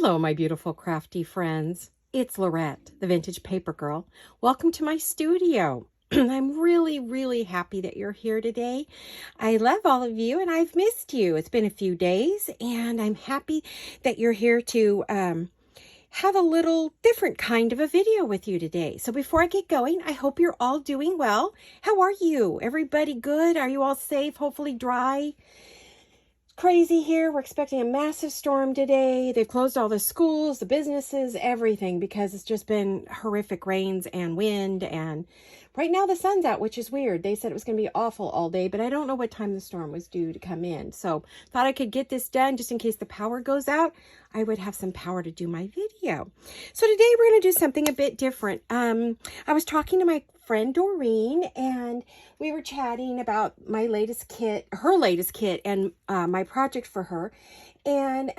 Hello, my beautiful crafty friends. It's Laurette, the Vintage Paper Girl. Welcome to my studio. I'm really happy that you're here today. I love all of you and I've missed you. It's been a few days and I'm happy that you're here to have a little different kind of a video with you today. So before I get going, I hope you're all doing well. How are you? Everybody good? Are you all safe? Hopefully dry? Crazy here. We're expecting a massive storm today. They've closed all the schools, the businesses, everything because it's just been horrific rains and wind, and right now the sun's out, which is weird. They said it was going to be awful all day, but I don't know what time the storm was due to come in. So thought I could get this done just in case the power goes out. I would have some power to do my video. So today we're going to do something a bit different. I was talking to my friend Doreen and we were chatting about my latest kit, her latest kit, and my project for her. And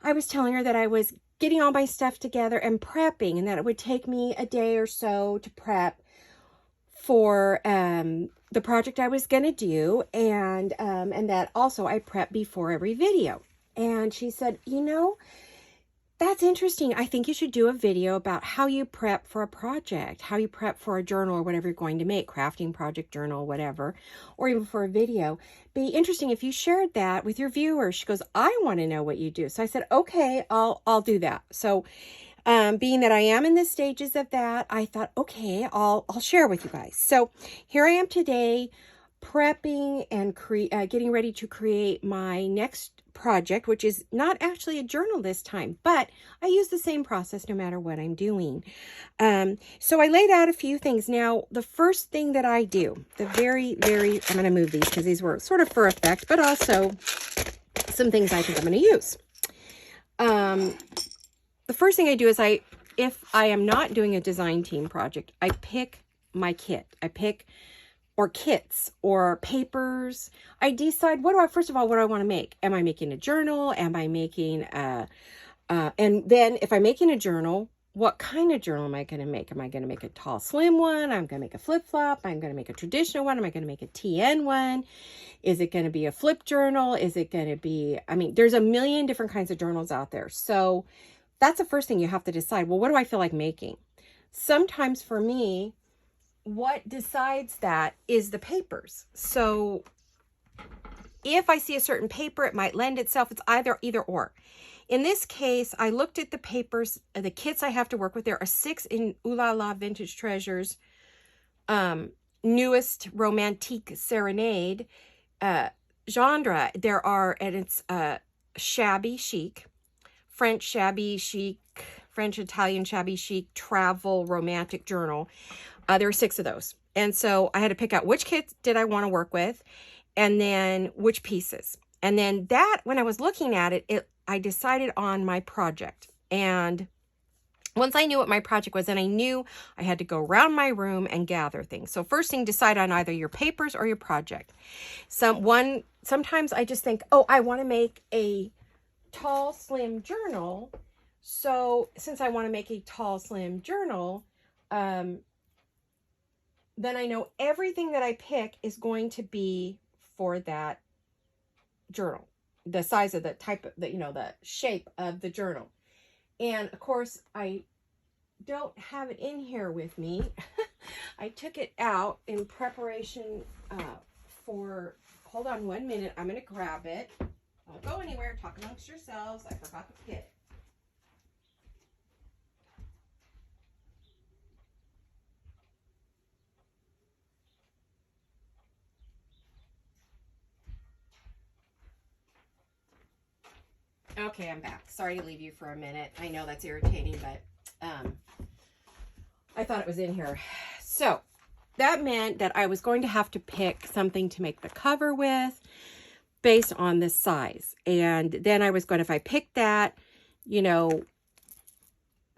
I was telling her that I was getting all my stuff together and prepping, and that it would take me a day or so to prep for the project I was going to do, and that also I prep before every video. And she said, you know, that's interesting. I think you should do a video about how you prep for a project, how you prep for a journal or whatever you're going to make, crafting project, journal, whatever, or even for a video. Be interesting if you shared that with your viewers. She goes, I want to know what you do. So I said, okay, I'll do that. So being that I am in the stages of that, I thought, okay, I'll share with you guys. So here I am today, prepping and getting ready to create my next project, which is not actually a journal this time, but I use the same process no matter what I'm doing. So I laid out a few things. Now, the first thing that I do, I'm going to move these because these were sort of for effect, but also some things I think I'm going to use. The first thing I do is if I am not doing a design team project, I pick my kit. I pick or kits or papers. I decide first of all, what do I want to make? Am I making a journal? Am I making and then if I'm making a journal, what kind of journal am I going to make? Am I going to make a tall, slim one? I'm going to make a flip-flop. I'm going to make a traditional one. Am I going to make a TN one? Is it going to be a flip journal? Is it going to be, there's a million different kinds of journals out there. So that's the first thing you have to decide. Well, what do I feel like making? Sometimes for me, what decides that is the papers. So if I see a certain paper, it might lend itself. It's either or. In this case, I looked at the papers, the kits I have to work with. There are 6 in Ooh La La Vintage Treasures, newest Romantique Serenade genre. There are, and it's shabby chic, French shabby chic, French Italian shabby chic, travel romantic journal. There are 6 of those. And so I had to pick out which kits did I want to work with and then which pieces. And then that, when I was looking at it, I decided on my project. And once I knew what my project was, and I knew I had to go around my room and gather things. So first thing, decide on either your papers or your project. Sometimes I just think, oh, I want to make a tall, slim journal. So since I want to make a tall, slim journal, then I know everything that I pick is going to be for that journal, the size of the type of the shape of the journal. And of course, I don't have it in here with me. I took it out in preparation hold on 1 minute. I'm going to grab it. Don't go anywhere. Talk amongst yourselves. I forgot the kit. Okay, I'm back. Sorry to leave you for a minute. I know that's irritating, but I thought it was in here. So that meant that I was going to have to pick something to make the cover with based on the size. And then I was going to, if I picked that,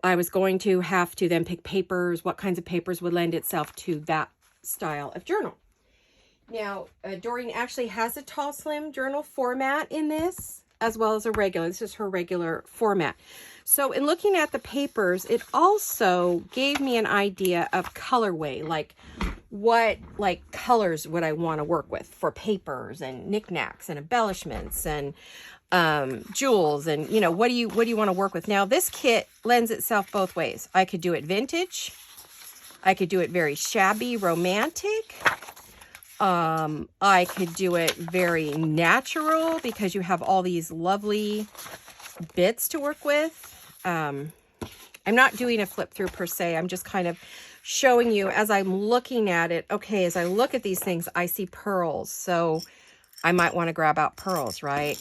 I was going to have to then pick papers, what kinds of papers would lend itself to that style of journal. Now, Doreen actually has a tall, slim journal format in this, as well as a regular. This is her regular format. So in looking at the papers, it also gave me an idea of colorway, like what colors would I want to work with for papers and knickknacks and embellishments and jewels, and you know, what do you want to work with. Now this kit lends itself both ways. I could do it vintage, I could do it very shabby romantic, I could do it very natural because you have all these lovely bits to work with. I'm not doing a flip through per se. I'm just kind of showing you as I'm looking at it. Okay, as I look at these things, I see pearls, so I might want to grab out pearls, right?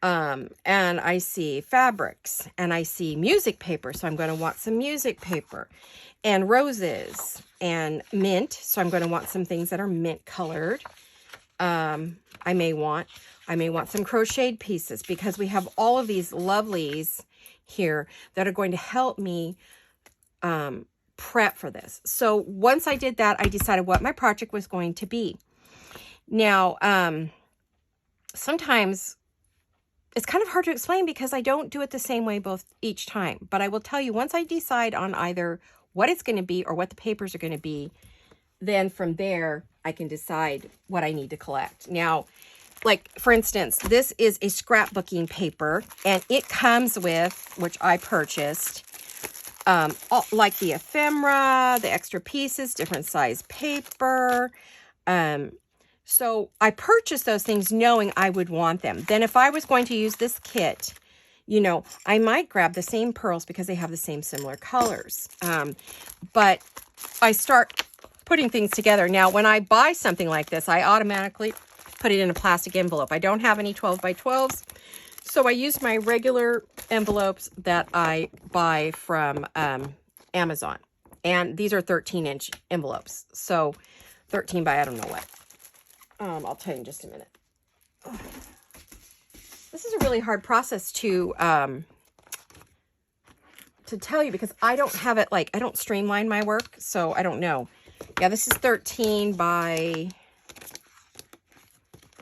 And I see fabrics, and I see music paper, so I'm going to want some music paper, and roses, and mint, so I'm going to want some things that are mint colored. I may want some crocheted pieces, because we have all of these lovelies here that are going to help me prep for this. So once I did that, I decided what my project was going to be. Now, sometimes it's kind of hard to explain because I don't do it the same way each time. But I will tell you, once I decide on either what it's going to be or what the papers are going to be, then from there, I can decide what I need to collect. Now, like, for instance, this is a scrapbooking paper, and it comes with, which I purchased, like the ephemera, the extra pieces, different size paper. So I purchased those things knowing I would want them. Then if I was going to use this kit, you know, I might grab the same pearls because they have the same similar colors. But I start putting things together. Now, when I buy something like this, I automatically put it in a plastic envelope. I don't have any 12 by 12s. So I use my regular envelopes that I buy from Amazon. And these are 13-inch envelopes. So 13 by I don't know what. I'll tell you in just a minute. This is a really hard process to tell you because I don't have it, like, I don't streamline my work, so I don't know. Yeah, this is 13 by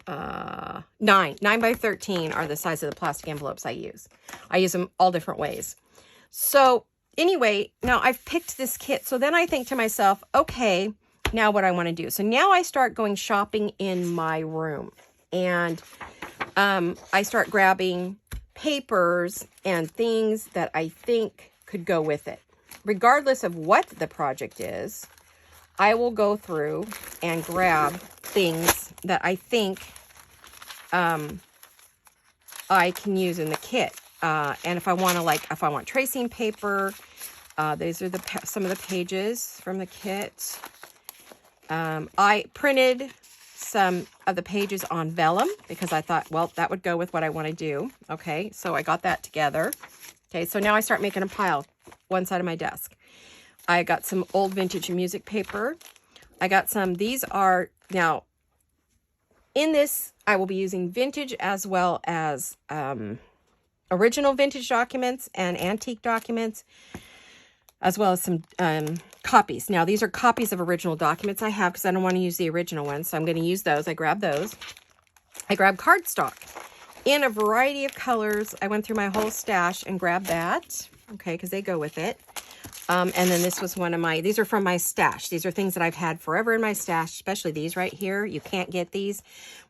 9 by 13 are the size of the plastic envelopes I use. I use them all different ways. So anyway, now I've picked this kit. So then I think to myself, okay, now what I want to do. So now I start going shopping in my room, and I start grabbing papers and things that I think could go with it. Regardless of what the project is, I will go through and grab things that I think I can use in the kit. And if I want to, if I want tracing paper, these are some of the pages from the kit. I printed some of the pages on vellum because I thought, well, that would go with what I want to do. Okay, so I got that together. Okay, so now I start making a pile one side of my desk. I got some old vintage music paper. I got some, these are, now, in this, I will be using vintage as well as original vintage documents and antique documents, as well as some copies. Now, these are copies of original documents I have because I don't want to use the original ones, so I'm going to use those. I grabbed those. I grabbed cardstock in a variety of colors. I went through my whole stash and grabbed that, okay, because they go with it. And then this was one of my, these are from my stash. These are things that I've had forever in my stash, especially these right here. You can't get these.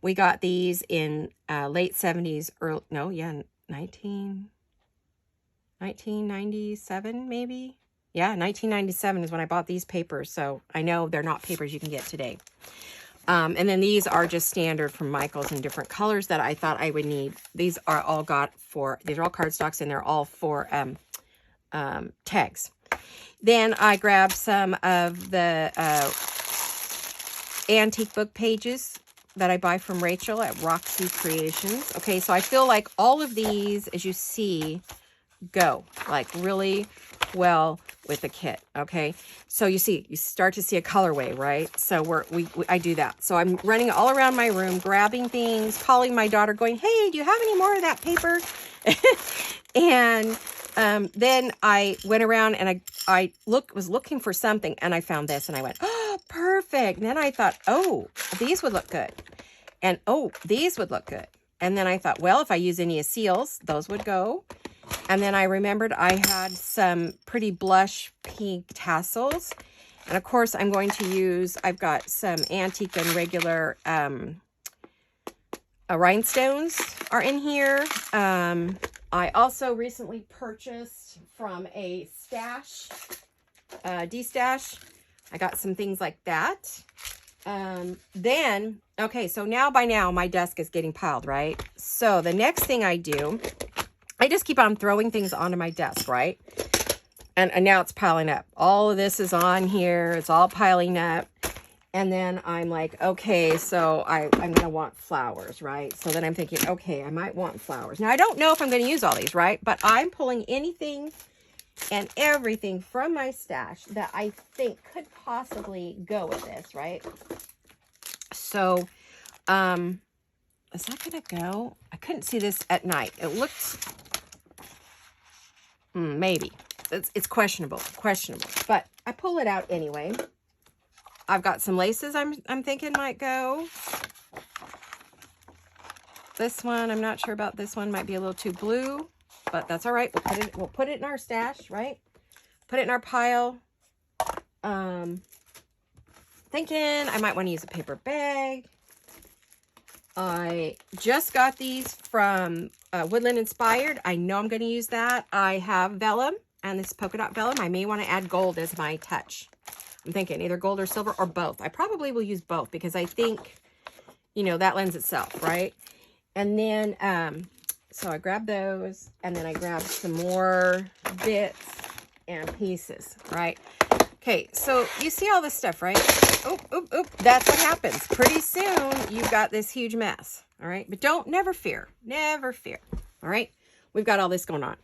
We got these in late 70s, or no, yeah, 1997 maybe. Yeah, 1997 is when I bought these papers, so I know they're not papers you can get today. And then these are just standard from Michael's in different colors that I thought I would need. These are all these are all cardstocks, and they're all for tags. Then I grabbed some of the antique book pages that I buy from Rachel at Roxy Creations. Okay, so I feel like all of these, as you see, go like really well with the kit. Okay, so you start to see a colorway, right? So I do that. So I'm running all around my room, grabbing things, calling my daughter, going, "Hey, do you have any more of that paper?" And then I went around and I was looking for something, and I found this, and I went, "Oh, perfect." And then I thought, "Oh, these would look good." And, "Oh, these would look good." And then I thought, well, if I use any seals, those would go. And then I remembered I had some pretty blush pink tassels. And of course, I'm going to use, I've got some antique and regular rhinestones are in here. I also recently purchased from a stash, D-stash. I got some things like that. Then, okay, so by now, my desk is getting piled, right? So the next thing I do, I just keep on throwing things onto my desk, right? And now it's piling up. All of this is on here. It's all piling up. And then I'm like, okay, so I'm going to want flowers, right? So then I'm thinking, okay, I might want flowers. Now, I don't know if I'm going to use all these, right? But I'm pulling anything and everything from my stash that I think could possibly go with this, right? So, is that going to go? I couldn't see this at night. It looked, maybe. It's questionable, but I pull it out anyway. I've got some laces I'm thinking might go. This one, I'm not sure about this one. Might be a little too blue, but that's all right. We'll put it in our stash, right? Put it in our pile. Thinking I might want to use a paper bag. I just got these from Woodland Inspired. I know I'm going to use that. I have vellum, and this polka dot vellum. I may want to add gold as my touch. I'm thinking either gold or silver or both. I probably will use both because I think, that lends itself, right? And then, so I grabbed those, and then I grabbed some more bits and pieces, right? Okay, so you see all this stuff, right? Oh, that's what happens. Pretty soon, you've got this huge mess, all right? But never fear, all right? We've got all this going on.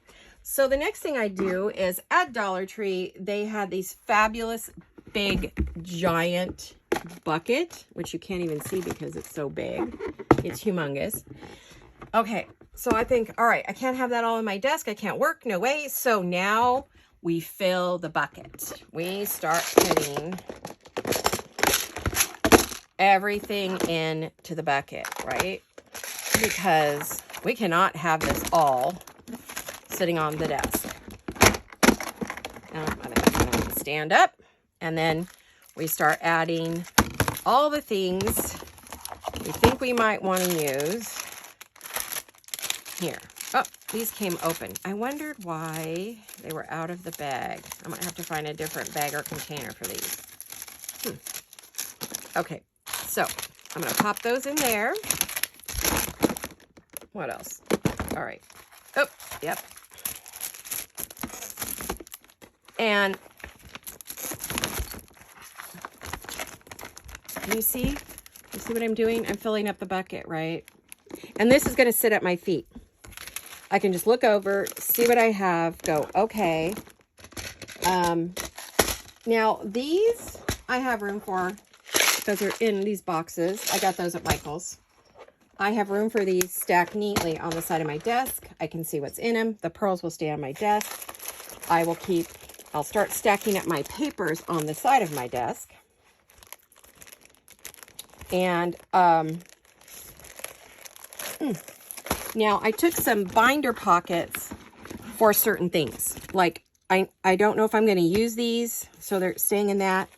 So the next thing I do is at Dollar Tree, they had these fabulous big giant bucket, which you can't even see because it's so big. It's humongous. Okay, so I think, all right, I can't have that all on my desk. I can't work, no way. So now we fill the bucket. We start putting everything into the bucket, right? Because we cannot have this all sitting on the desk. Now I'm gonna stand up, and then we start adding all the things we think we might want to use here. Oh, these came open. I wondered why they were out of the bag. I might have to find a different bag or container for these. Okay, so I'm going to pop those in there. What else? All right. Oh, yep. And you see what I'm doing? I'm filling up the bucket, right? And this is going to sit at my feet. I can just look over, see what I have, go, okay. Now, these I have room for because they're in these boxes. I got those at Michael's. I have room for these stacked neatly on the side of my desk. I can see what's in them. The pearls will stay on my desk. I'll start stacking up my papers on the side of my desk. And, now, I took some binder pockets for certain things. Like, I don't know if I'm going to use these, so they're staying in that.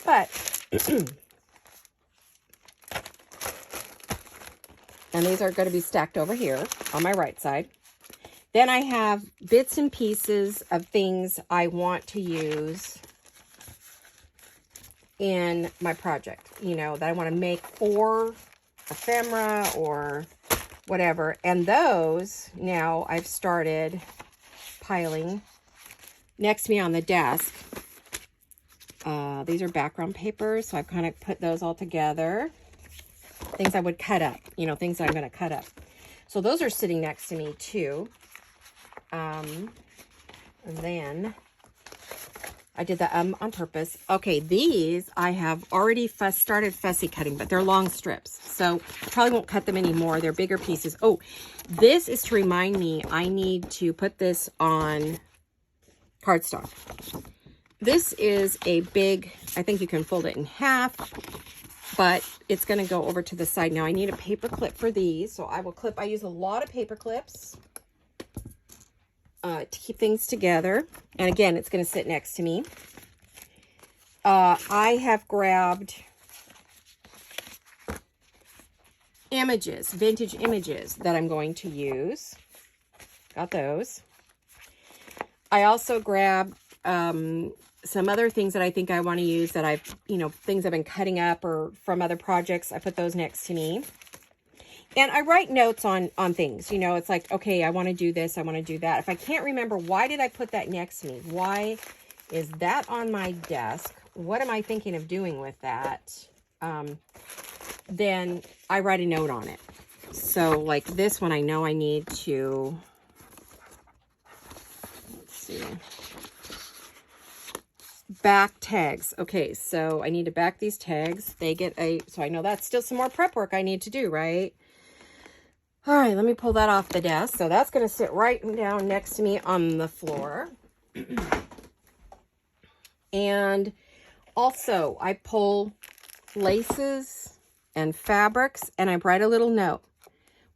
But, and these are going to be stacked over here on my right side. Then I have bits and pieces of things I want to use in my project, that I want to make for ephemera or whatever. And those, now I've started piling next to me on the desk. These are background papers, so I've kind of put those all together. Things I would cut up, things that I'm going to cut up. So those are sitting next to me too. And then I did that on purpose. Okay, these I have already started fussy cutting, but they're long strips, so probably won't cut them anymore. They're bigger pieces. Oh, this is to remind me I need to put this on cardstock. This is a big, I think you can fold it in half, but it's going to go over to the side. Now I need a paper clip for these, so I use a lot of paper clips to keep things together. And again, it's going to sit next to me. I have grabbed images, vintage images that I'm going to use. Got those. I also grabbed some other things that I think I want to use that I've, things I've been cutting up or from other projects. I put those next to me. And I write notes on things. It's like, okay, I want to do this. I want to do that. If I can't remember, why did I put that next to me? Why is that on my desk? What am I thinking of doing with that? Then I write a note on it. So like this one, I know I need to, let's see, back tags. Okay, so I need to back these tags. They get so I know that's still some more prep work I need to do, right? All right, let me pull that off the desk. So that's going to sit right down next to me on the floor. And also, I pull laces and fabrics, and I write a little note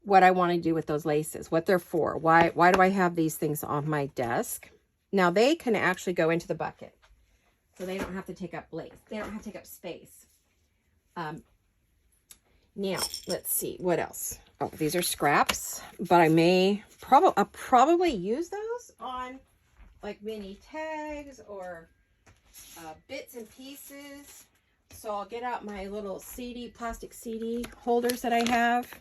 what I want to do with those laces, what they're for. Why do I have these things on my desk? Now, they can actually go into the bucket, so they don't have to take up lace. They don't have to take up space. Now, let's see, what else? Oh, these are scraps, but I'll probably use those on like mini tags or bits and pieces. So I'll get out my little plastic CD holders that I have,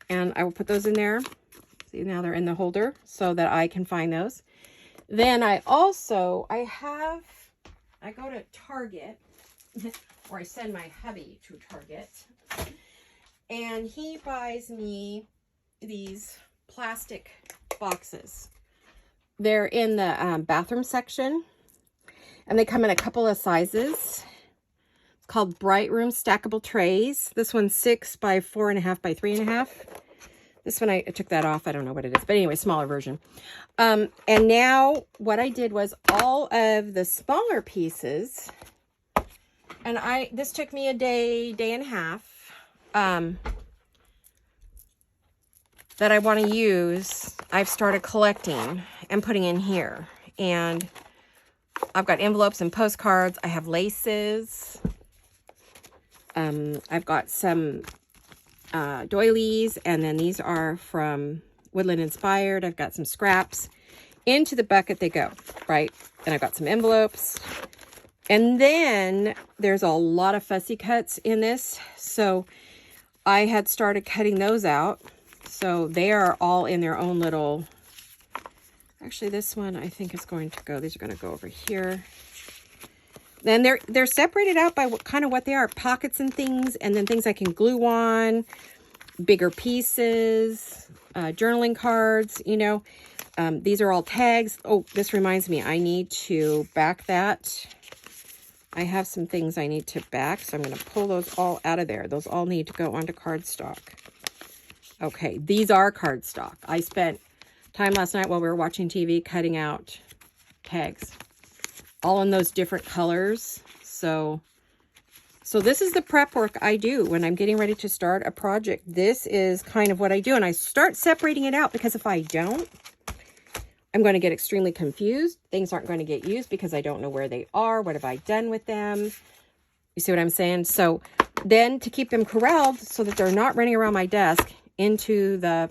and I will put those in there. See, now they're in the holder so that I can find those. Then I go to Target, or I send my hubby to Target, and he buys me these plastic boxes. They're in the bathroom section, and they come in a couple of sizes. It's called Bright Room Stackable Trays. This one's 6 by 4.5 by 3.5. This one, I took that off. I don't know what it is, but anyway, smaller version. And now what I did was all of the smaller pieces, and this took me a day and a half, that I want to use, I've started collecting and putting in here. And I've got envelopes and postcards. I have laces. I've got some doilies, and then these are from Woodland Inspired. I've got some scraps. Into the bucket they go, right? And I've got some envelopes. And then there's a lot of fussy cuts in this. So I had started cutting those out. So they are all in their own little, actually this one I think is going to go, these are going to go over here. Then they're separated out by what they are, pockets and things, and then things I can glue on, bigger pieces, journaling cards, these are all tags. Oh, this reminds me, I need to back that. I have some things I need to back, so I'm going to pull those all out of there. Those all need to go onto cardstock. Okay, these are cardstock. I spent time last night while we were watching TV cutting out tags, all in those different colors. So this is the prep work I do when I'm getting ready to start a project. This is kind of what I do, and I start separating it out, because if I don't, I'm going to get extremely confused. Things aren't going to get used because I don't know where they are. What have I done with them? You see what I'm saying? So then, to keep them corralled so that they're not running around my desk, into the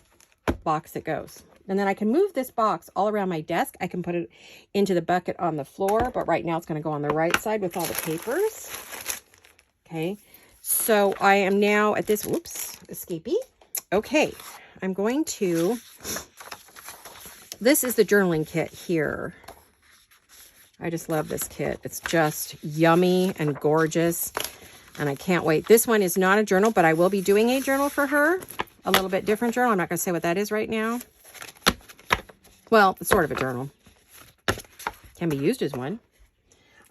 box it goes. And then I can move this box all around my desk. I can put it into the bucket on the floor, but right now it's going to go on the right side with all the papers. Okay, so I am now at this, whoops, escapee. Okay, I'm going to, this is the journaling kit here. I just love this kit. It's just yummy and gorgeous, and I can't wait. This one is not a journal, but I will be doing a journal for her. A little bit different journal. I'm not going to say what that is right now. Well, it's sort of a journal. Can be used as one.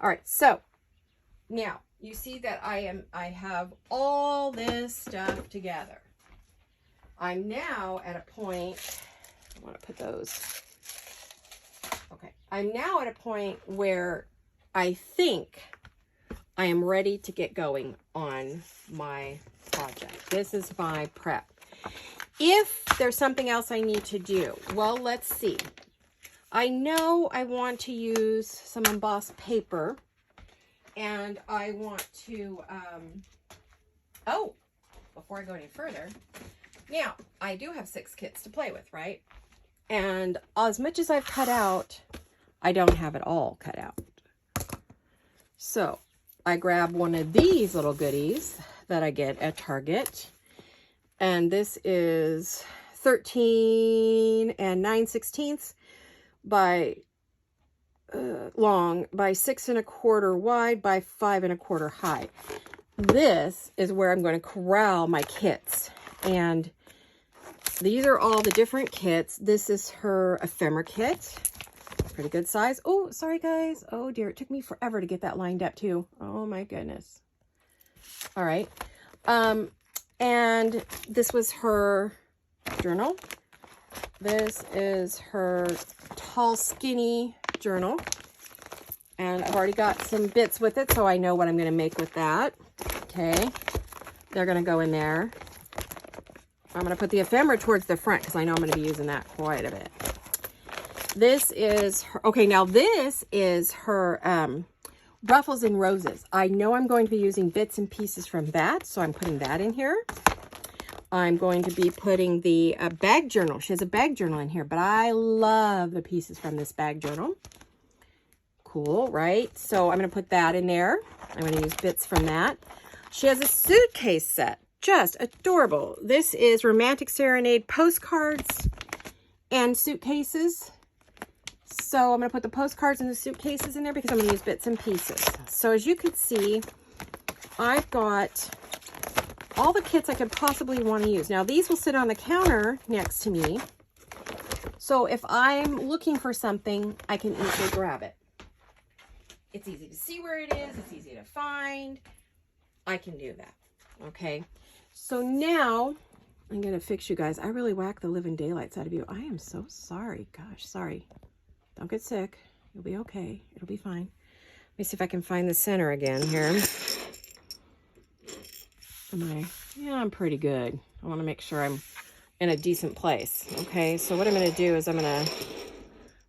All right, so now you see that I have all this stuff together. I'm now at a point, I want to put those. Okay, I'm now at a point where I think I am ready to get going on my project. This is my prep. If there's something else I need to do, well, let's see. I know I want to use some embossed paper, And I want to, oh, before I go any further, now I do have 6 kits to play with, right? And as much as I've cut out, I don't have it all cut out. So I grab one of these little goodies that I get at Target. And this is 13 and 9/16 by long by 6 1/4 wide by 5 1/4 high. This is where I'm going to corral my kits. And these are all the different kits. This is her ephemera kit. Pretty good size. Oh, sorry guys. Oh dear, it took me forever to get that lined up too. Oh my goodness. All right. And this was her journal. This is her tall, skinny journal. And I've already got some bits with it, so I know what I'm going to make with that. Okay. They're going to go in there. I'm going to put the ephemera towards the front because I know I'm going to be using that quite a bit. This is her, okay, now this is her Ruffles and Roses. I know I'm going to be using bits and pieces from that, so I'm putting that in here. I'm going to be putting the bag journal. She has a bag journal in here, but I love the pieces from this bag journal. Cool, right? So I'm going to put that in there. I'm going to use bits from that. She has a suitcase set. Just adorable. This is Romantic Serenade postcards and suitcases. So I'm going to put the postcards and the suitcases in there because I'm going to use bits and pieces. So as you can see, I've got all the kits I could possibly want to use. Now these will sit on the counter next to me. So if I'm looking for something, I can easily grab it. It's easy to see where it is. It's easy to find. I can do that. Okay. So now I'm going to fix you guys. I really whacked the living daylights out of you. I am so sorry. Gosh, sorry. Don't get sick. You'll be okay. It'll be fine. Let me see if I can find the center again here. Yeah, I'm pretty good. I want to make sure I'm in a decent place. Okay, so what I'm going to do is I'm going to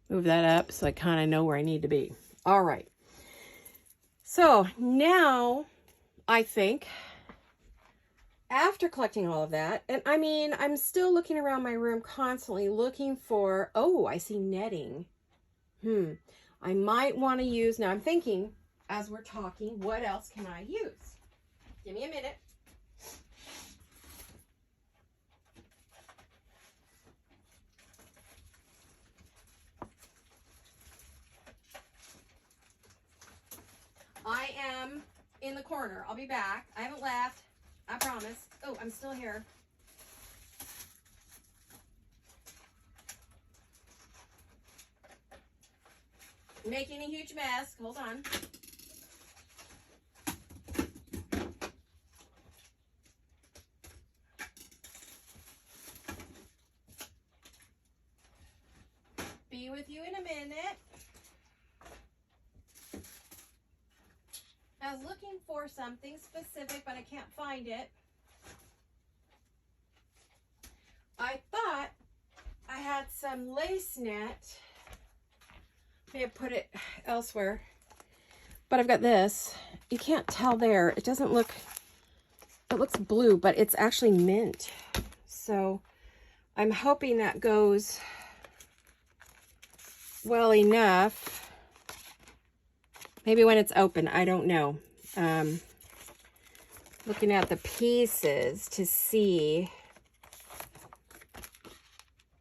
move that up so I kind of know where I need to be. All right. So now I think after collecting all of that, and I mean, I'm still looking around my room constantly looking for, oh, I see netting. I might want to use, now I'm thinking as we're talking, what else can I use? Give me a minute. I am in the corner. I'll be back. I haven't left. I promise. Oh, I'm still here. Making a huge mess. Hold on. Be with you in a minute. I was looking for something specific, but I can't find it. I thought I had some lace net. May have put it elsewhere. But I've got this. You can't tell there. It doesn't look, it looks blue, but it's actually mint. So I'm hoping that goes well enough. Maybe when it's open, I don't know. Looking at the pieces to see.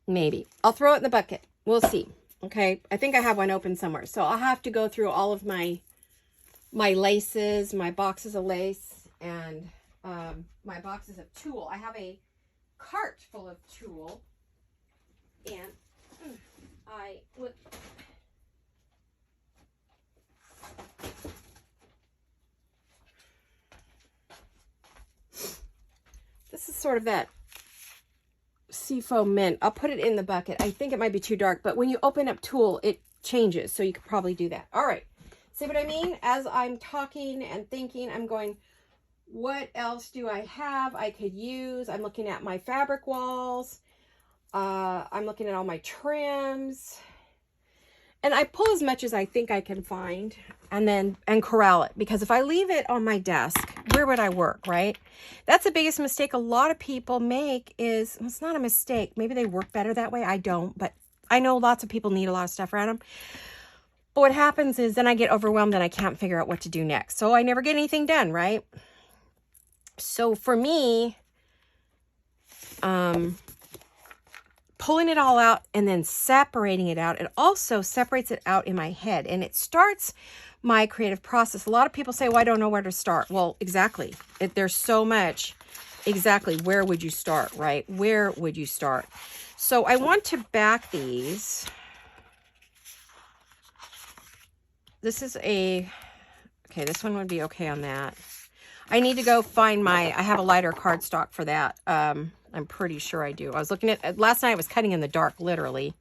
Maybe. I'll throw it in the bucket. We'll see. Okay. I think I have one open somewhere. So I'll have to go through all of my laces, my boxes of lace, and my boxes of tulle. I have a cart full of tulle. And I would... This is sort of that seafoam mint. I'll put it in the bucket. I think it might be too dark, but when you open up tulle, it changes. So you could probably do that. All right. See what I mean? As I'm talking and thinking, I'm going, what else do I have I could use? I'm looking at my fabric walls. I'm looking at all my trims. And I pull as much as I think I can find and corral it. Because if I leave it on my desk, where would I work, right? That's the biggest mistake a lot of people make is, well, it's not a mistake. Maybe they work better that way. I don't, but I know lots of people need a lot of stuff around them. But what happens is then I get overwhelmed and I can't figure out what to do next. So I never get anything done, right? So for me, pulling it all out and then separating it out, it also separates it out in my head, and it starts my creative process. A lot of people say, well, I don't know where to start. Well, exactly. There's so much. Exactly. Where would you start, right? Where would you start? So I want to back these. This is okay, this one would be okay on that. I need to go find I have a lighter cardstock for that. I'm pretty sure I do. I was looking at, last night I was cutting in the dark, literally.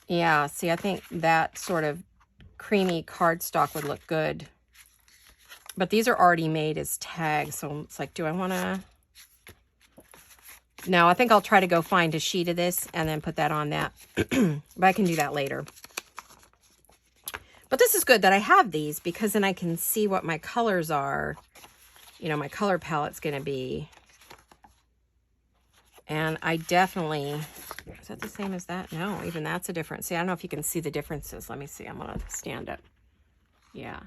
Yeah, see, I think that sort of creamy cardstock would look good. But these are already made as tags, so it's like, do I want to? No, I think I'll try to go find a sheet of this and then put that on that. But I can do that later. But this is good that I have these, because then I can see what my colors are. You know, my color palette's going to be. And I definitely, is that the same as that? No, even that's a difference. See, I don't know if you can see the differences. Let me see. I'm going to stand up. Yeah.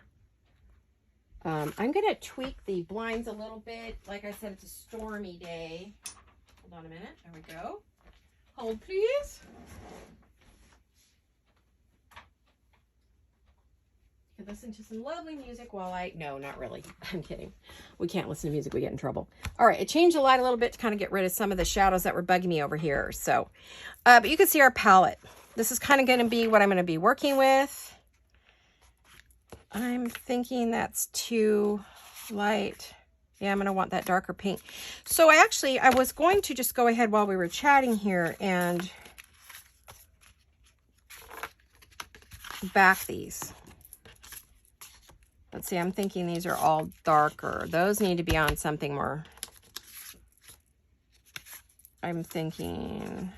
I'm going to tweak the blinds a little bit. Like I said, it's a stormy day. Hold on a minute. There we go. Hold, please. You can listen to some lovely music while no, not really. I'm kidding. We can't listen to music. We get in trouble. All right. I changed the light a little bit to kind of get rid of some of the shadows that were bugging me over here. So, but you can see our palette. This is kind of going to be what I'm going to be working with. I'm thinking that's too light. Yeah, I'm going to want that darker pink. So I was going to just go ahead while we were chatting here and back these. Let's see, I'm thinking these are all darker. Those need to be on something more. I'm thinking,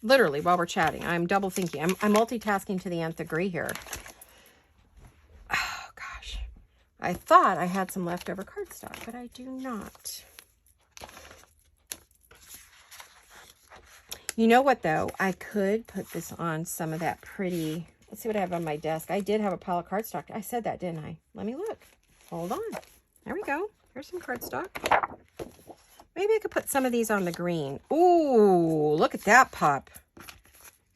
literally while we're chatting, I'm double thinking. I'm multitasking to the nth degree here. Oh, gosh. I thought I had some leftover cardstock, but I do not. You know what, though? I could put this on some of that pretty... Let's see what I have on my desk. I did have a pile of cardstock. I said that, didn't I? Let me look. Hold on. There we go. Here's some cardstock. Maybe I could put some of these on the green. Ooh, look at that pop.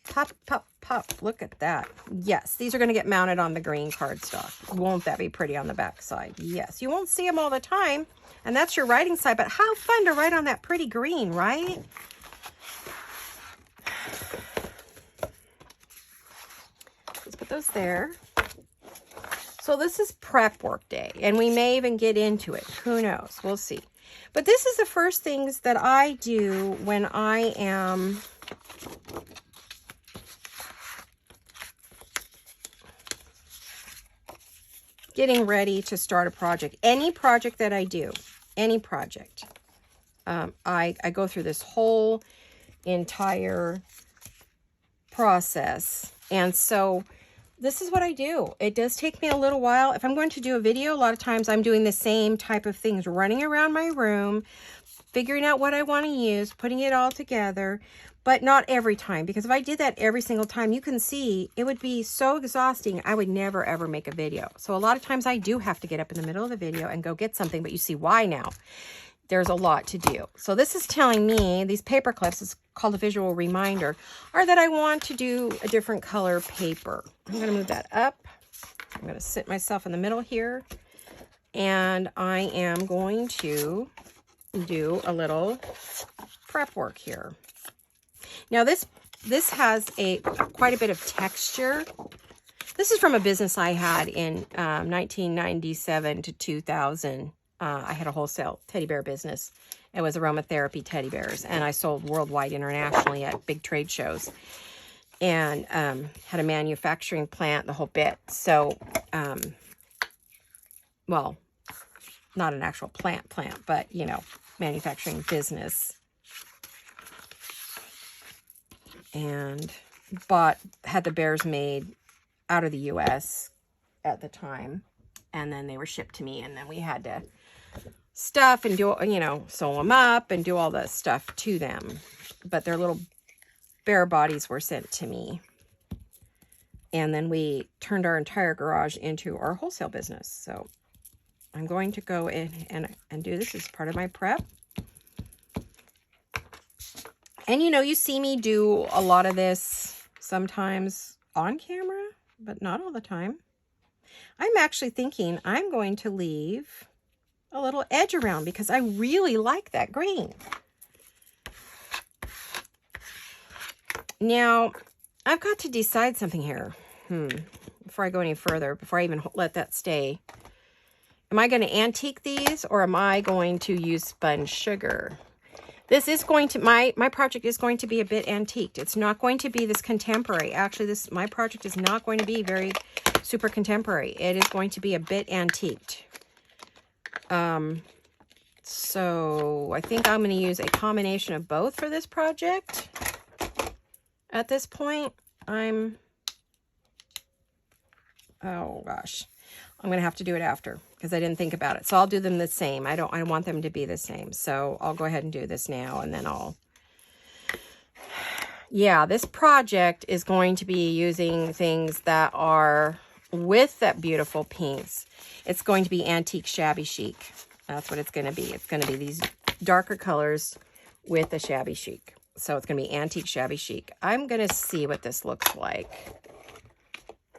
Pop, pop, pop. Look at that. Yes, these are going to get mounted on the green cardstock. Won't that be pretty on the back side? Yes, you won't see them all the time. And that's your writing side. But how fun to write on that pretty green, right? Let's put those there. So this is prep work day, and we may even get into it. Who knows? We'll see. But this is the first things that I do when I am getting ready to start a project. Any project that I do, any project, I go through this whole entire process. And so this is what I do. It does take me a little while. If I'm going to do a video, a lot of times I'm doing the same type of things, running around my room, figuring out what I want to use, putting it all together, but not every time. Because if I did that every single time, you can see it would be so exhausting. I would never, ever make a video. So a lot of times I do have to get up in the middle of the video and go get something, but you see why now. There's a lot to do. So this is telling me, these paper clips, is called a visual reminder, are that I want to do a different color paper. I'm going to move that up. I'm going to sit myself in the middle here. And I am going to do a little prep work here. Now this has quite a bit of texture. This is from a business I had in 1997 to 2000. I had a wholesale teddy bear business. It was aromatherapy teddy bears, and I sold worldwide, internationally at big trade shows, and had a manufacturing plant, the whole bit. So, well, not an actual plant, but, you know, manufacturing business. and had the bears made out of the US at the time, and then they were shipped to me, and then we had to stuff and do, you know, sew them up and do all the stuff to them, but their little bear bodies were sent to me. And then we turned our entire garage into our wholesale business. So I'm going to go in and do this as part of my prep. And you know, you see me do a lot of this sometimes on camera, but not all the time. I'm actually thinking I'm going to leave a little edge around because I really like that green. Now, I've got to decide something here. Before I go any further, before I even let that stay. Am I going to antique these, or am I going to use spun sugar? This is going to, my project is going to be a bit antiqued. It's not going to be this contemporary. Actually, my project is not going to be very super contemporary. It is going to be a bit antiqued. So I think I'm going to use a combination of both for this project. At this point, oh gosh, I'm going to have to do it after because I didn't think about it. So I'll do them the same. I want them to be the same. So I'll go ahead and do this now, and then yeah, this project is going to be using things that are with that beautiful pinks. It's going to be antique shabby chic. That's what it's going to be. It's going to be these darker colors with the shabby chic. So it's going to be antique shabby chic. I'm going to see what this looks like.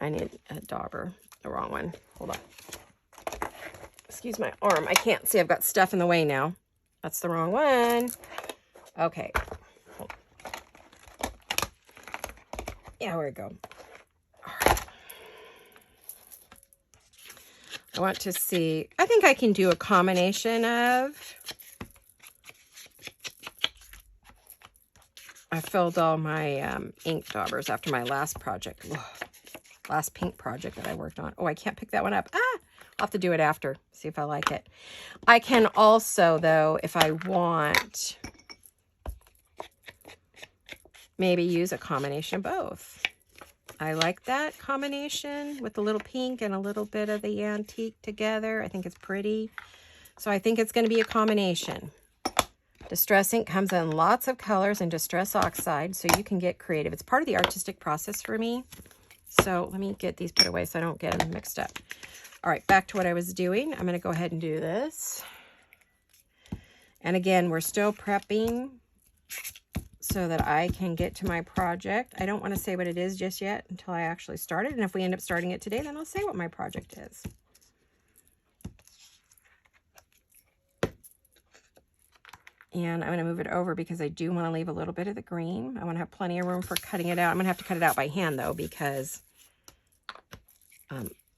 I need a dauber, the wrong one. Hold on. Excuse my arm. I can't see. I've got stuff in the way now. That's the wrong one. Okay. Yeah, where'd it go? All right. I want to see. I think I can do a combination of. I filled all my ink daubers after my last project. Ugh. Last pink project that I worked on. Oh, I can't pick that one up. I'll have to do it after. See if I like it. I can also, though, if I want, maybe use a combination of both. I like that combination with the little pink and a little bit of the antique together. I think it's pretty. So I think it's going to be a combination. Distress ink comes in lots of colors and distress oxide, so you can get creative. It's part of the artistic process for me. So let me get these put away so I don't get them mixed up. All right, back to what I was doing. I'm going to go ahead and do this. And again, we're still prepping so that I can get to my project. I don't want to say what it is just yet until I actually start it. And if we end up starting it today, then I'll say what my project is. And I'm going to move it over because I do want to leave a little bit of the green. I want to have plenty of room for cutting it out. I'm going to have to cut it out by hand, though, because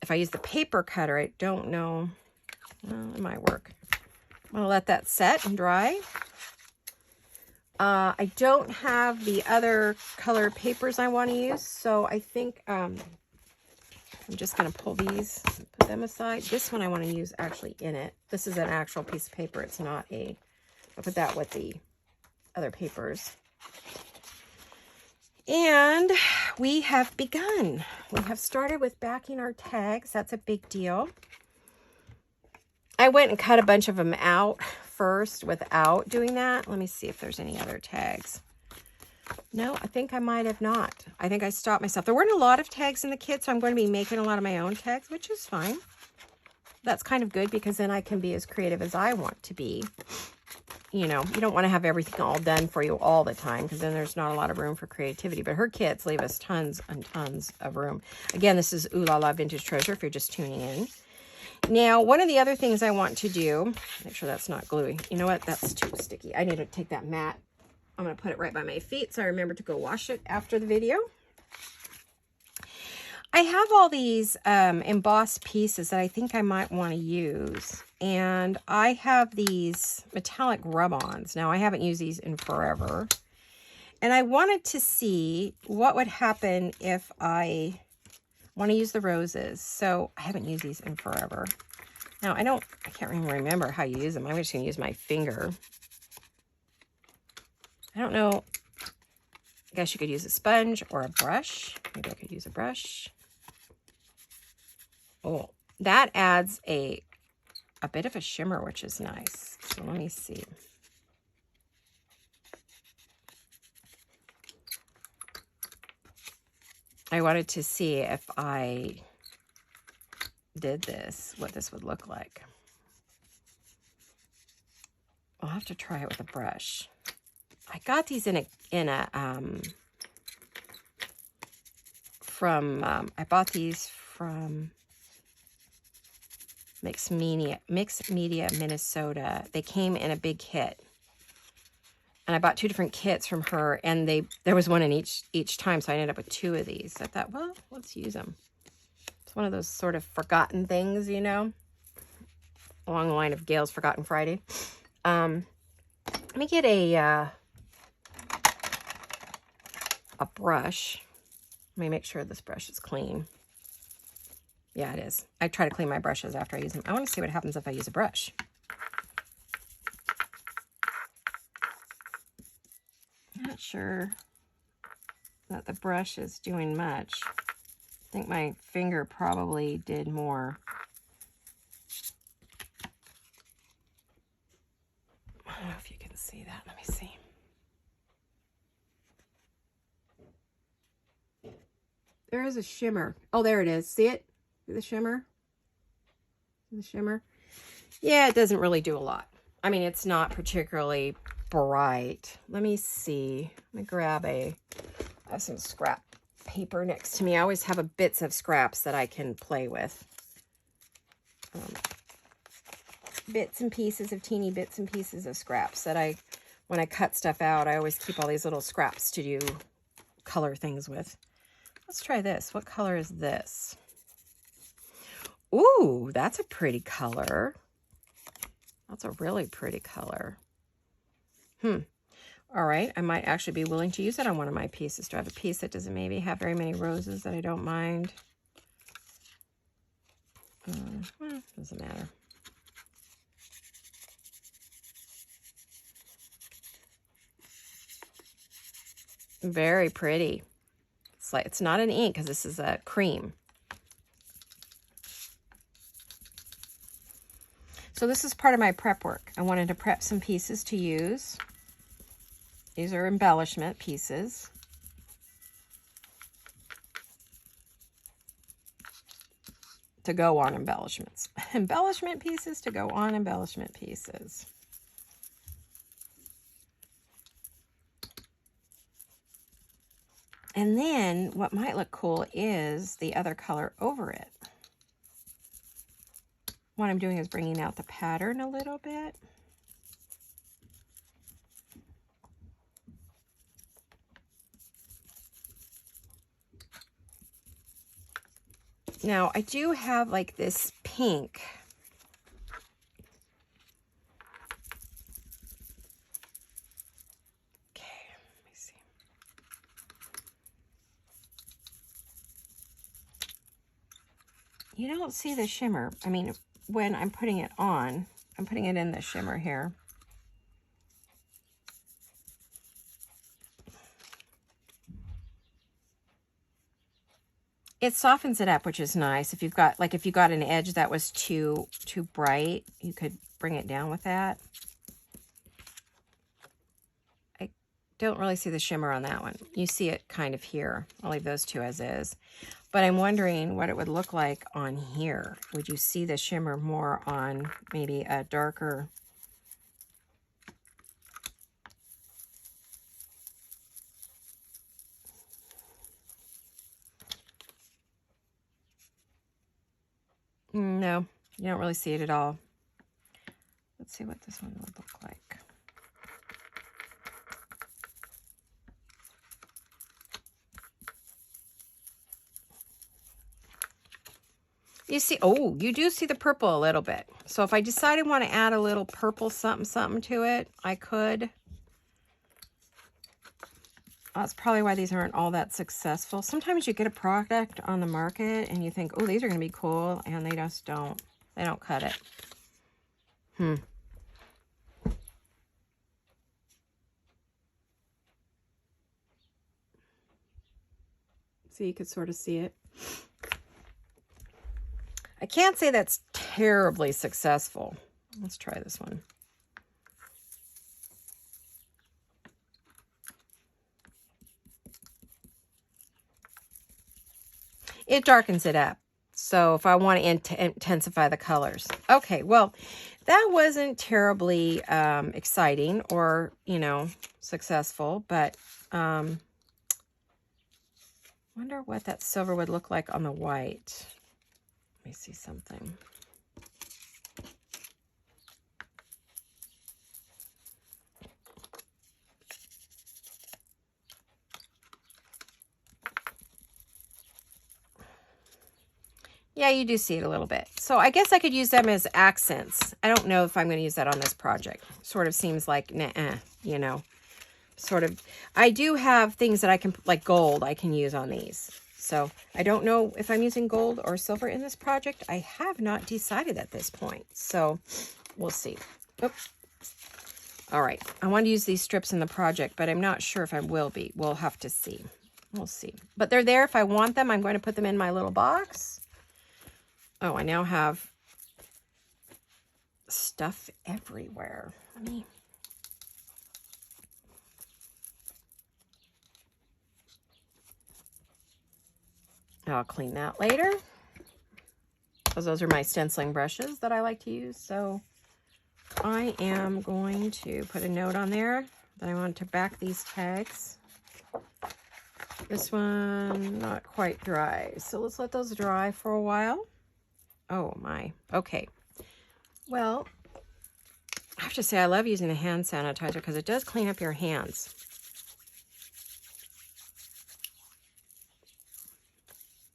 if I use the paper cutter, I don't know. Well, it might work. I'm going to let that set and dry. I don't have the other color papers I want to use, so I think I'm just going to pull these and put them aside. This one I want to use actually in it. This is an actual piece of paper. It's not a... I'll put that with the other papers. And we have begun. We have started with backing our tags. That's a big deal. I went and cut a bunch of them out first without doing that. Let me see if there's any other tags. No, I think I might have not. I think I stopped myself. There weren't a lot of tags in the kit, so I'm going to be making a lot of my own tags, which is fine. That's kind of good because then I can be as creative as I want to be. You know, you don't want to have everything all done for you all the time because then there's not a lot of room for creativity. But her kits leave us tons and tons of room. Again, this is Ooh La La Vintage Treasure if you're just tuning in. Now, one of the other things I want to do, make sure that's not gluey. You know what? That's too sticky. I need to take that mat. I'm going to put it right by my feet so I remember to go wash it after the video. I have all these embossed pieces that I think I might want to use. And I have these metallic rub-ons. Now, I haven't used these in forever. And I wanted to see what would happen if I want to use the roses. So I haven't used these in forever. Now, I can't even remember how you use them. I'm just going to use my finger. I don't know. I guess you could use a sponge or a brush. Maybe I could use a brush. Oh, that adds a bit of a shimmer, which is nice. So let me see. I wanted to see if I did this, what this would look like. I'll have to try it with a brush. I got these I bought these from Mixed Media, Minnesota. They came in a big kit. And I bought 2 different kits from her, and there was one in each time, so I ended up with 2 of these. I thought, well, let's use them. It's one of those sort of forgotten things, you know, along the line of Gail's Forgotten Friday. Let me get a brush. Let me make sure this brush is clean. Yeah, it is. I try to clean my brushes after I use them. I want to see what happens if I use a brush. I'm not sure that the brush is doing much. I think my finger probably did more. I don't know if you can see that. Let me see. There is a shimmer. Oh, there it is. See it? See the shimmer? The shimmer? Yeah, it doesn't really do a lot. I mean, it's not particularly bright. Let me see. Let me grab I have some scrap paper next to me. I always have bits of scraps that I can play with. Bits and pieces of teeny bits and pieces of scraps that when I cut stuff out, I always keep all these little scraps to do color things with. Let's try this. What color is this? Ooh, that's a pretty color. That's a really pretty color. All right, I might actually be willing to use it on one of my pieces. Do I have a piece that doesn't maybe have very many roses that I don't mind? Doesn't matter. Very pretty. It's not an ink because this is a cream. So this is part of my prep work. I wanted to prep some pieces to use. These are embellishment pieces. To go on embellishments. Embellishment pieces to go on embellishment pieces. And then what might look cool is the other color over it. What I'm doing is bringing out the pattern a little bit. Now, I do have like this pink. Okay, let me see. You don't see the shimmer. I mean, when I'm putting it on, I'm putting it in the shimmer here. It softens it up, which is nice. If you've got an edge that was too bright, you could bring it down with that. I don't really see the shimmer on that one. You see it kind of here. I'll leave those 2 as is. But I'm wondering what it would look like on here. Would you see the shimmer more on maybe a darker? No, you don't really see it at all. Let's see what this one would look like. You see, oh, you do see the purple a little bit. So if I decide I want to add a little purple something to it, I could. That's probably why these aren't all that successful. Sometimes you get a product on the market and you think, oh, these are going to be cool, and they just don't. They don't cut it. So you could sort of see it. I can't say that's terribly successful. Let's try this one. It darkens it up. So if I want to intensify the colors. Okay, well, that wasn't terribly exciting or, you know, successful, but wonder what that silver would look like on the white. Let me see something. Yeah, you do see it a little bit. So I guess I could use them as accents. I don't know if I'm going to use that on this project. Sort of seems like, nah, you know, sort of. I do have things that I can, like gold, I can use on these. So I don't know if I'm using gold or silver in this project. I have not decided at this point. So we'll see. Oops. All right. I want to use these strips in the project, but I'm not sure if I will be. We'll have to see. We'll see. But they're there if I want them. I'm going to put them in my little box. Oh, I now have stuff everywhere. I'll clean that later, because those are my stenciling brushes that I like to use. So I am going to put a note on there that I want to back these tags. This one, not quite dry. So let's let those dry for a while. Oh my, okay. Well, I have to say I love using the hand sanitizer because it does clean up your hands.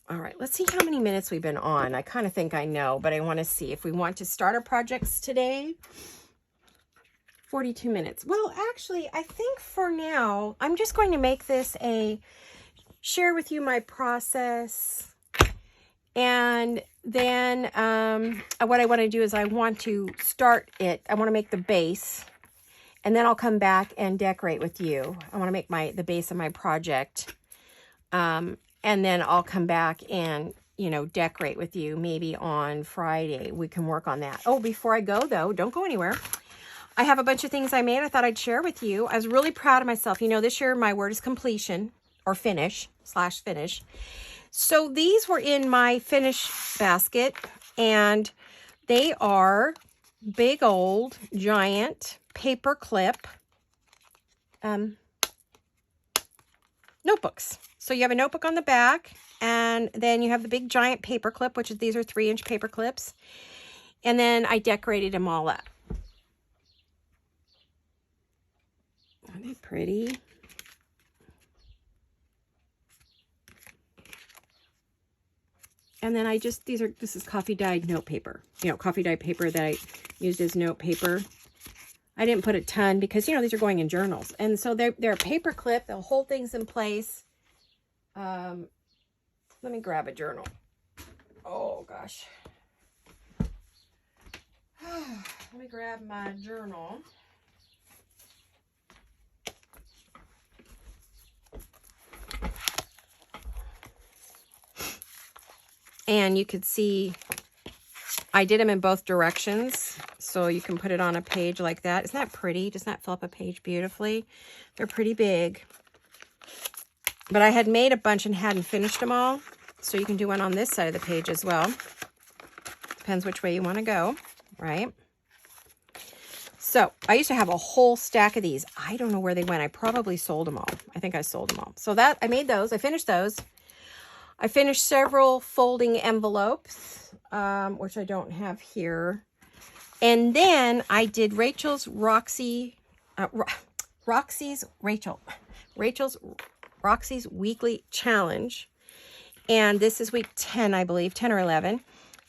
All right, let's see how many minutes we've been on. I kind of think I know, but I want to see if we want to start our projects today. 42 minutes. Well, actually, I think for now, I'm just going to make this a share with you my process. And then what I want to do is I want to start it. I want to make the base, and then I'll come back and decorate with you. I want to make the base of my project. And then I'll come back and, you know, decorate with you maybe on Friday. We can work on that. Oh, before I go though, don't go anywhere. I have a bunch of things I made I thought I'd share with you. I was really proud of myself. You know, this year my word is completion or finish / finish. So these were in my finish basket, and they are big old giant paper clip notebooks. So you have a notebook on the back, and then you have the big giant paper clip, which is, these are 3-inch paper clips. And then I decorated them all up. Aren't they pretty? And then this is coffee dyed note paper. You know, coffee dyed paper that I used as note paper. I didn't put a ton because, you know, these are going in journals. And so they're paper clip. They'll hold things in place. Let me grab a journal. Oh, gosh. Let me grab my journal. And you could see I did them in both directions, so you can put it on a page like that. Isn't that pretty? Doesn't that fill up a page beautifully? They're pretty big. But I had made a bunch and hadn't finished them all, so you can do one on this side of the page as well. Depends which way you want to go, right? So I used to have a whole stack of these. I don't know where they went. I probably sold them all. I think I sold them all. So I made those. I finished those. I finished several folding envelopes, which I don't have here. And then I did Rachel's weekly challenge. And this is week 10, I believe, 10 or 11.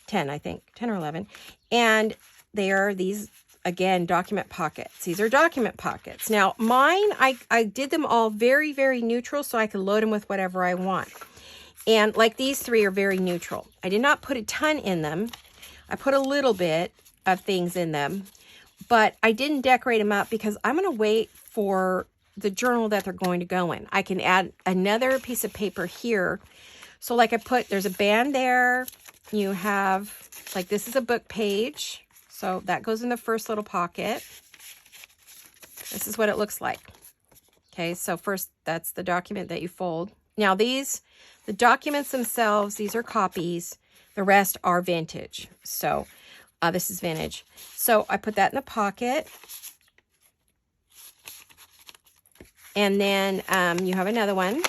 10, I think, 10 or 11. And they are these, again, document pockets. These are document pockets. Now, mine, I did them all very, very neutral so I could load them with whatever I want. And like these three are very neutral. I did not put a ton in them. I put a little bit of things in them, but I didn't decorate them up because I'm going to wait for the journal that they're going to go in. I can add another piece of paper here So like there's a band there. You have, like, this is a book page. So that goes in the first little pocket. This is what it looks like. Okay, so first, that's the document that you fold. Now the documents themselves, these are copies. The rest are vintage. So this is vintage. So I put that in the pocket. And then you have another one.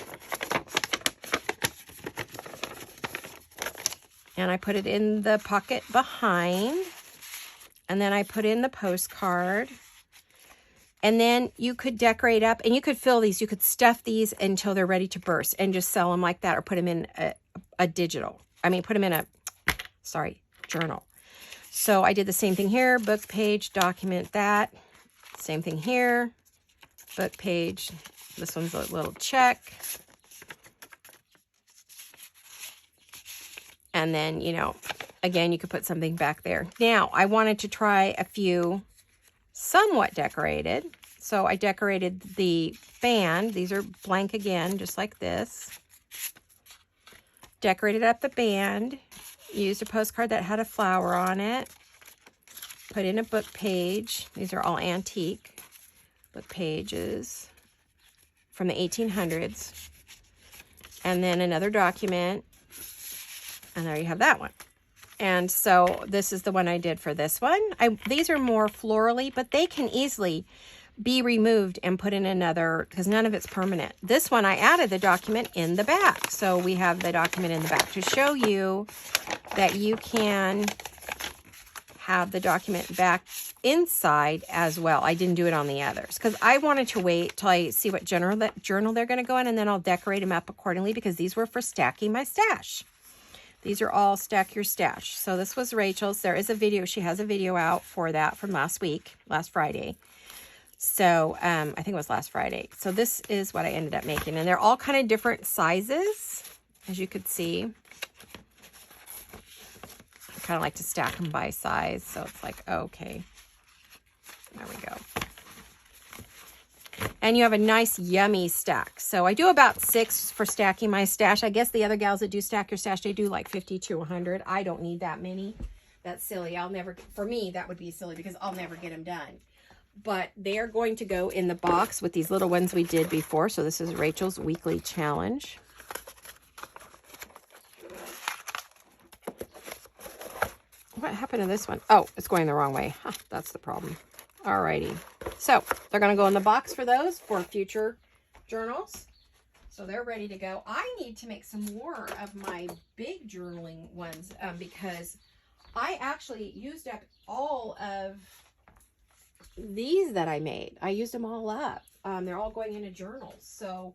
And I put it in the pocket behind. And then I put in the postcard. And then you could decorate up, and you could fill these. You could stuff these until they're ready to burst and just sell them like that, or put them in a digital. I mean, put them in a, journal. So I did the same thing here. Book page, document that. Same thing here. Book page. This one's a little check. And then, you know, again, you could put something back there. Now, I wanted to try a few somewhat decorated. So I decorated the band. These are blank again, just like this. Decorated up the band. Used a postcard that had a flower on it. Put in a book page. These are all antique book pages from the 1800s. And then another document. And there you have that one. And so this is the one I did for this one. These are more florally, but they can easily be removed and put in another, because none of it's permanent. This one, I added the document in the back. So we have the document in the back to show you that you can have the document back inside as well. I didn't do it on the others because I wanted to wait till I see what journal they're going to go in, and then I'll decorate them up accordingly, because these were for stacking my stash. These are all stack your stash. So this was Rachel's. There is a video. She has a video out for that from last Friday. So I think it was last Friday. So this is what I ended up making. And they're all kind of different sizes, as you could see. I kind of like to stack them by size. So it's like, okay. There we go. And you have a nice, yummy stack. So I do about 6 for stacking my stash. I guess the other gals that do stack your stash, they do like 50 to 100. I don't need that many. That's silly. For me, that would be silly because I'll never get them done. But they are going to go in the box with these little ones we did before. So this is Rachel's weekly challenge. What happened to this one? Oh, it's going the wrong way. Huh, that's the problem. Alrighty. So they're going to go in the box for those for future journals. So they're ready to go. I need to make some more of my big journaling ones because I actually used up all of these that I made. I used them all up. They're all going into journals. So,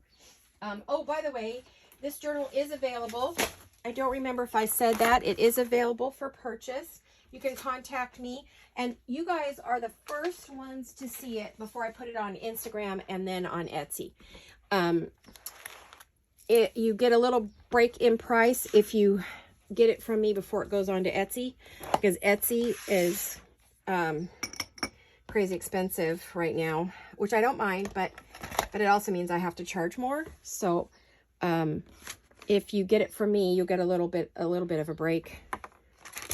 oh, by the way, this journal is available. I don't remember if I said that. It is available for purchase. You can contact me. And you guys are the first ones to see it before I put it on Instagram and then on Etsy. You get a little break in price if you get it from me before it goes on to Etsy, because Etsy is crazy expensive right now, which I don't mind, but it also means I have to charge more. So if you get it from me, you'll get a little bit of a break.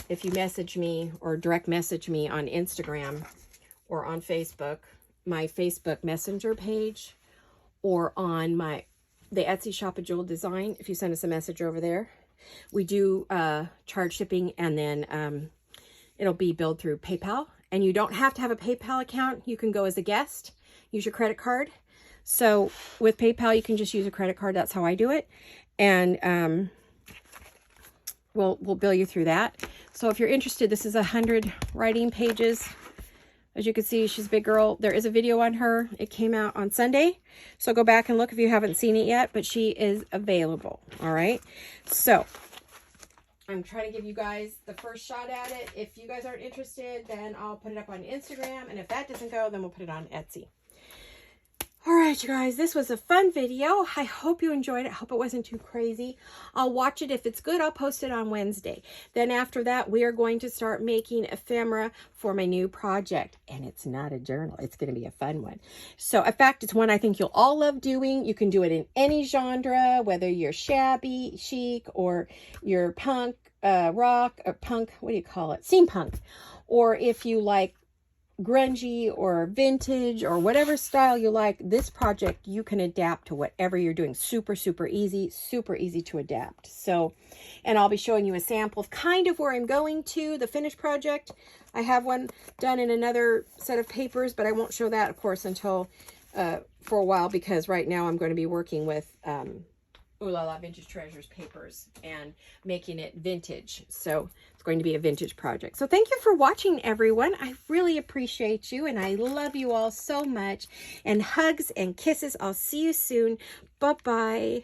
If you message me or direct message me on Instagram or on Facebook, my Facebook Messenger page, or on the Etsy Shop a Jewel Design, if you send us a message over there, we do charge shipping, and then it'll be billed through PayPal. And you don't have to have a PayPal account. You can go as a guest, use your credit card. So with PayPal, you can just use a credit card. That's how I do it. And we'll bill you through that. So if you're interested, this is 100 writing pages. As you can see, she's a big girl. There is a video on her. It came out on Sunday. So go back and look if you haven't seen it yet, but she is available. All right. So I'm trying to give you guys the first shot at it. If you guys aren't interested, then I'll put it up on Instagram. And if that doesn't go, then we'll put it on Etsy. All right, you guys, this was a fun video. I hope you enjoyed it. I hope it wasn't too crazy. I'll watch it. If it's good, I'll post it on Wednesday. Then after that, we are going to start making ephemera for my new project. And it's not a journal. It's going to be a fun one. So, in fact, it's one I think you'll all love doing. You can do it in any genre, whether you're shabby, chic, or you're punk, rock, or punk, what do you call it? Steampunk. Or if you like grungy or vintage or whatever style you like, this project you can adapt to whatever you're doing. Super easy to adapt. So, and I'll be showing you a sample of kind of where I'm going to the finished project. I have one done in another set of papers, but I won't show that, of course, until for a while, because right now I'm going to be working with Ooh La La Vintage Treasures papers and making it vintage. So it's going to be a vintage project. So thank you for watching, everyone. I really appreciate you, and I love you all so much. And hugs and kisses. I'll see you soon. Bye-bye.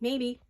Maybe.